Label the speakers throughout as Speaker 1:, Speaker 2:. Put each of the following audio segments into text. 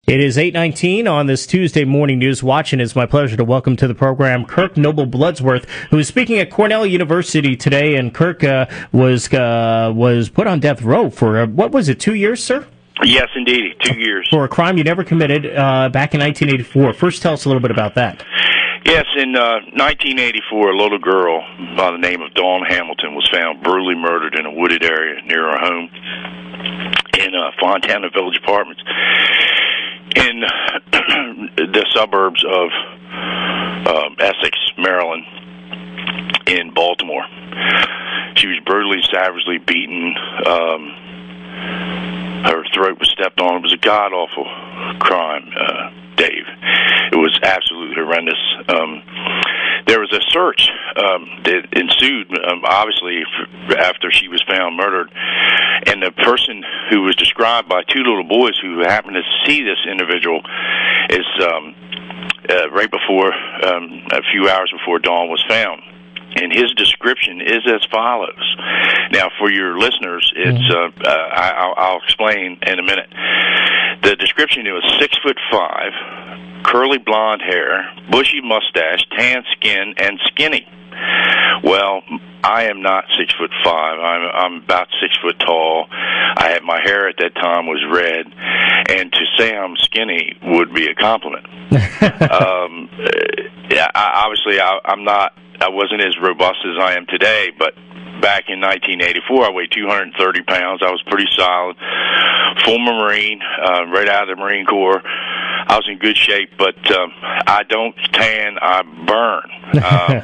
Speaker 1: It is 8:19 on this Tuesday morning news watch, and it's my pleasure to welcome to the program Kirk Bloodsworth, who is speaking at Cornell University today. And Kirk was put on death row for, what was it, 2 years, sir?
Speaker 2: Yes, indeed, 2 years.
Speaker 1: For a crime you never committed back in 1984. First, tell us a little bit about that.
Speaker 2: Yes, in 1984, a little girl by the name of Dawn Hamilton was found brutally murdered in a wooded area near her home in Fontana Village Apartments in the suburbs of Essex, Maryland, in Baltimore. She was brutally, savagely beaten. Her throat was stepped on. It was a god-awful crime, Dave. It was absolutely horrendous. There was a search that ensued, obviously, after she was found murdered, and the person who was described by two little boys who happened to see this individual is right before, a few hours before Dawn was found. And his description is as follows. Now, for your listeners, it's I'll explain in a minute. The description was 6'5", curly blonde hair, bushy mustache, tan skin, and skinny. Well, I am not 6'5". I'm about 6 foot tall. My hair at that time was red, and to say I'm skinny would be a compliment. Obviously, I wasn't as robust as I am today, but back in 1984, I weighed 230 pounds. I was pretty solid, former Marine, right out of the Marine Corps. I was in good shape, but I don't tan, I burn.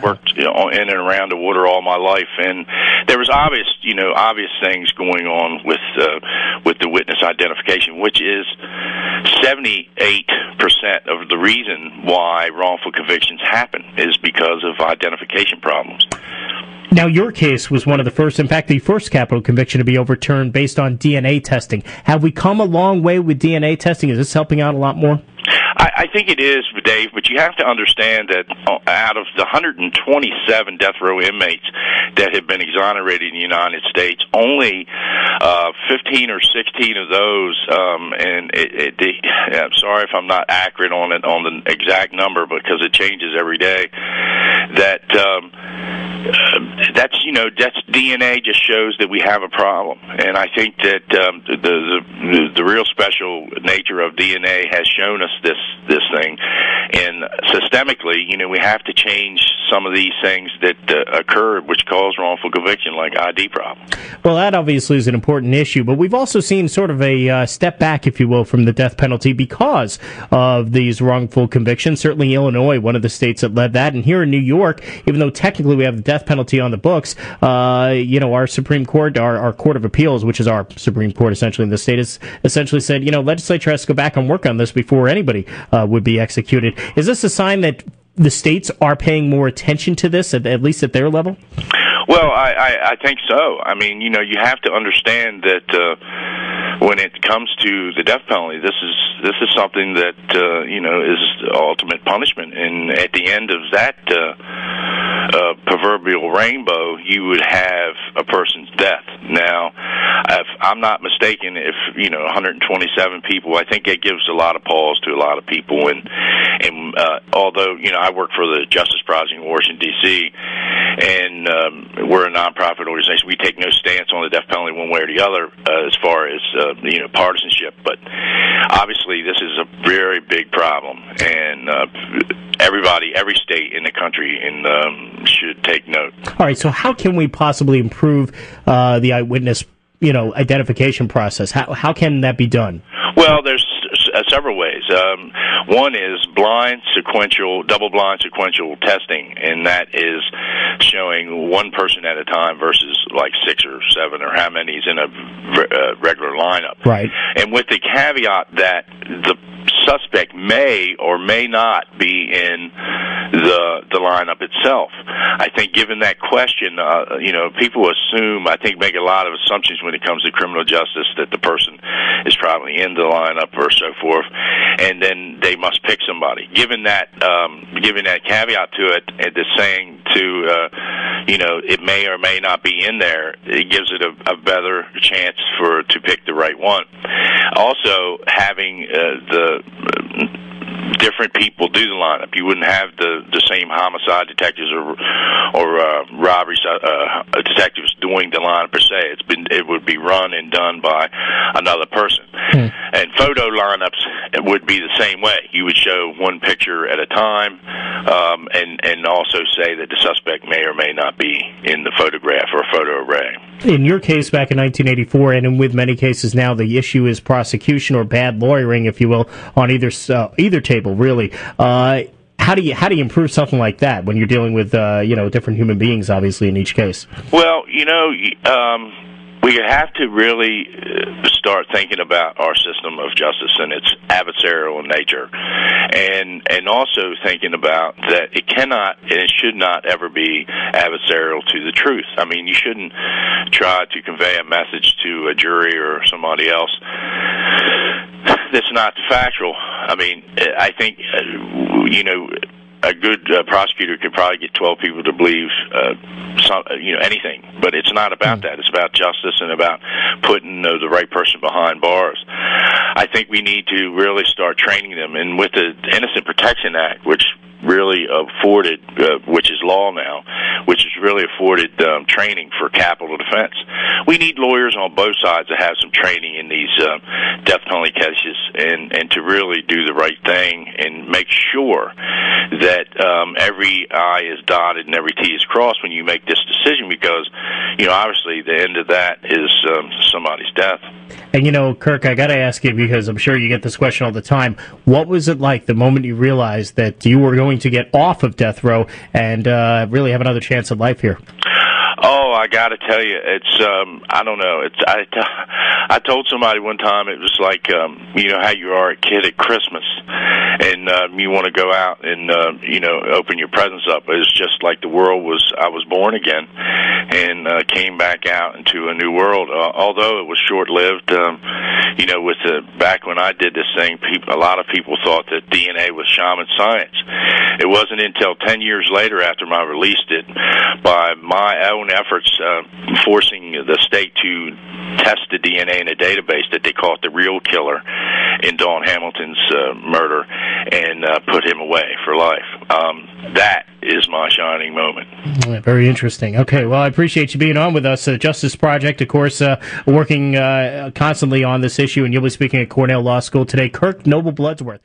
Speaker 2: Worked in and around the water all my life, and there was obvious things going on with the witness identification, which is 78% of the reason why wrongful convictions happen is because of identification problems.
Speaker 1: Now, your case was one of the first, in fact, the first capital conviction to be overturned based on DNA testing. Have we come a long way with DNA testing? Is this helping out a lot more?
Speaker 2: I think it is, Dave, but you have to understand that out of the 127 death row inmates that have been exonerated in the United States, only 15 or 16 of those, I'm sorry if I'm not accurate on the exact number because it changes every day, that's DNA just shows that we have a problem. And I think that the real special nature of DNA has shown us this thing. And systemically, we have to change some of these things that occurred which cause wrongful conviction, like ID problems.
Speaker 1: Well, that obviously is an important issue, but we've also seen sort of a step back, if you will, from the death penalty because of these wrongful convictions. Certainly Illinois, one of the states that led that, and here in New York, even though technically we have the death penalty on the books, our Supreme Court, our Court of Appeals, which is our Supreme Court essentially in the state, has essentially said, legislature has to go back and work on this before anybody would be executed. Is this a sign that the states are paying more attention to this, at least at their level?
Speaker 2: Well, I think so. I mean, you have to understand that when it comes to the death penalty, this is something that is ultimate punishment, and at the end of that proverbial rainbow, you would have a person's death. Now, if I'm not mistaken, if 127 people, I think that gives a lot of pause to a lot of people. And although I work for the Justice Project in Washington D.C., and we're a nonprofit organization, we take no stance on the death penalty one way or the other as far as partisanship. But obviously, this is a very big problem, and every state in the country should take note.
Speaker 1: All right, so how can we possibly improve the eyewitness, identification process? How can that be done?
Speaker 2: Well, there's several ways. One is double-blind sequential testing, and that is showing one person at a time versus like 6 or 7 or how many is in a regular lineup.
Speaker 1: Right.
Speaker 2: And with the caveat that the suspect may or may not be in the lineup itself. I think given that question, people make a lot of assumptions when it comes to criminal justice that the person is probably in the lineup or so forth. and then they must pick somebody. Given that caveat to it, and the saying to it may or may not be in there, it gives it a better chance to pick the right one. Also, having the different people do the lineup. You wouldn't have the same homicide detectives or robbery detectives doing the lineup per se. It would be run and done by another person. And photo lineups would be the same way. You would show one picture at a time, and also say that the suspect may or may not be in the photograph or photo array.
Speaker 1: In your case back in 1984, and with many cases now, the issue is prosecution or bad lawyering, if you will, on either table, really. How do you improve something like that when you're dealing with different human beings, obviously, in each case?
Speaker 2: Well, we have to really start thinking about our system of justice and its adversarial nature, and also thinking about that it cannot and it should not ever be adversarial to the truth. I mean, you shouldn't try to convey a message to a jury or somebody else that's not factual. I mean, I think a good prosecutor could probably get 12 people to believe anything, but it's not about that. It's about justice and about putting the right person behind bars. I think we need to really start training them, and with the Innocent Protection Act, which really afforded, which is law now, which has really afforded training for capital defense. We need lawyers on both sides to have some training in these death penalty cases and to really do the right thing and make sure that every I is dotted and every T is crossed when you make this decision, because, obviously the end of that is somebody's death.
Speaker 1: And, Kirk, I got to ask you, because I'm sure you get this question all the time, what was it like the moment you realized that you were going to get off of death row and really have another chance at life here?
Speaker 2: Oh, I got to tell you, it's I don't know. I told somebody one time it was like how you are a kid at Christmas, and you want to go out and open your presents up. It was just like I was born again, and came back out into a new world. Although it was short lived, back when I did this thing, a lot of people thought that DNA was shaman science. It wasn't until 10 years later, after I released it, by my own efforts, forcing the state to test the DNA in a database, that they caught the real killer in Dawn Hamilton's murder and put him away for life. That is my shining moment.
Speaker 1: Very interesting. Okay, well, I appreciate you being on with us. Justice Project, of course, working constantly on this issue, and you'll be speaking at Cornell Law School today. Kirk Bloodsworth.